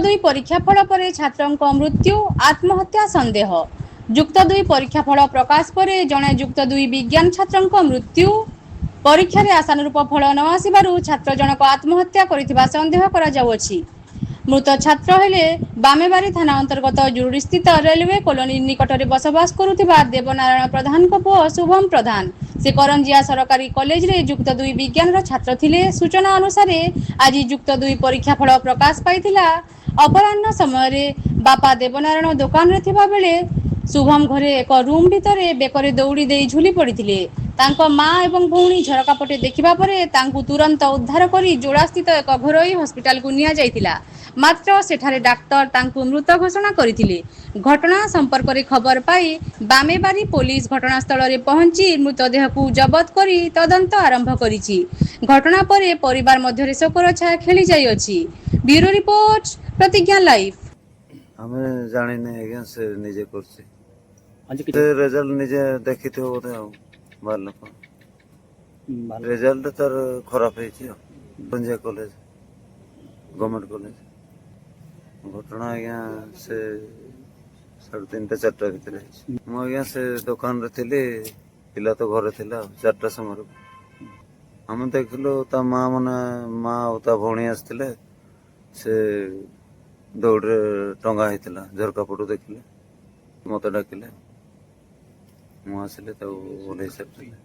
ଦୁଇ ପରୀକ୍ଷା ଫଳ ପରେ ଛାତ୍ରଙ୍କ ମୃତ୍ୟୁ ଆତ୍ମହତ୍ୟା ସନ୍ଦେହ। ଯୁକ୍ତ ଦୁଇ ପରୀକ୍ଷା ଫଳ ପ୍ରକାଶ ପରେ ଜଣେ ଯୁକ୍ତ ଦୁଇ ବିଜ୍ଞାନ ଛାତ୍ରଙ୍କ ମୃତ୍ୟୁ। ପରୀକ୍ଷାରେ ଆଶାନୁରୂପ ଫଳ ନ ଆସିବାରୁ ଛାତ୍ର ଜଣକ ଆତ୍ମହତ୍ୟା କରିଥିବା ସନ୍ଦେହ କରାଯାଉଅଛି। ମୃତ ଛାତ୍ର ହେଲେ ବାମେବାରୀ ଥାନା ଅନ୍ତର୍ଗତ ଜୁରୁଡ଼ିସ୍ଥିତ ରେଲୱେ କଲୋନୀ ନିକଟରେ ବସବାସ କରୁଥିବା ଦେବନାରାୟଣ ପ୍ରଧାନଙ୍କ ପୁଅ ଶୁଭମ ପ୍ରଧାନ। ସେ କରଞ୍ଜିଆ ସରକାରୀ କଲେଜରେ ଯୁକ୍ତ ଦୁଇ ବିଜ୍ଞାନର ଛାତ୍ର ଥିଲେ। ସୂଚନା ଅନୁସାରେ ଆଜି ଯୁକ୍ତ ଦୁଇ ପରୀକ୍ଷା ଫଳ ପ୍ରକାଶ ପାଇଥିଲା। ଅପରାହ୍ନ ସମୟରେ ବାପା ଦେବନାରାୟଣ ଦୋକାନରେ ଥିବା ବେଳେ ଶୁଭମ ଘରେ ଏକ ରୁମ୍ ଭିତରେ ବେକରେ ଦଉଡ଼ି ଦେଇ ଝୁଲି ପଡ଼ିଥିଲେ। ତାଙ୍କ ମା ଏବଂ ଭଉଣୀ ଝରକା ପଟେ ଦେଖିବା ପରେ ତାଙ୍କୁ ତୁରନ୍ତ ଉଦ୍ଧାର କରି ଯୋଡ଼ାସ୍ଥିତ ଏକ ଘରୋଇ ହସ୍ପିଟାଲକୁ ନିଆଯାଇଥିଲା। ମାତ୍ର ସେଠାରେ ଡାକ୍ତର ତାଙ୍କୁ ମୃତ ଘୋଷଣା କରିଥିଲେ। ଘଟଣା ସମ୍ପର୍କରେ ଖବର ପାଇ ବାମେବାରୀ ପୋଲିସ ଘଟଣାସ୍ଥଳରେ ପହଞ୍ଚି ମୃତଦେହକୁ ଜବତ କରି ତଦନ୍ତ ଆରମ୍ଭ କରିଛି। ଘଟଣା ପରେ ପରିବାର ମଧ୍ୟରେ ଶୋକର ଛାୟା ଖେଳି ଯାଇଅଛି। ବ୍ୟୁରୋ ରିପୋର୍ଟ, ପ୍ରତିଜ୍ଞା ଲାଇଭ। ଆମେ ଜାଣିନି ଆଜ୍ଞା, ସେ ନିଜେ କରୁଛି। ଆଜି ସେ ରେଜଲ୍ଟ ନିଜେ ଦେଖିଥିବ ବୋଧେ ଆଉ ବାହାର ଲୋକ। ରେଜଲ୍ଟ ତାର ଖରାପ ହେଇଛି ଆଉ। Karanjia college, government college. ଘଟଣା ଆଜ୍ଞା ସେ 3:30 4ଟା ଭିତରେ ହେଇଛି। ମୁଁ ଆଜ୍ଞା ସେ ଦୋକାନରେ ଥିଲି, ପିଲା ତ ଘରେ ଥିଲା ଆଉ 4ଟା ସମୟରେ। ଆମେ ଦେଖିଲୁ ତା ମା ଆଉ ତା ଭଉଣୀ ଆସିଥିଲେ। ସେ ଦୌଡ଼ିରେ ଟଙ୍ଗା ହେଇଥିଲା। ଝରକା ପଟୁ ଦେଖିଲେ, ମତେ ଡାକିଲେ। ମୁଁ ଆସିଲେ ତାକୁ ଓହ୍ଲେଇ ସାରିଥିଲି।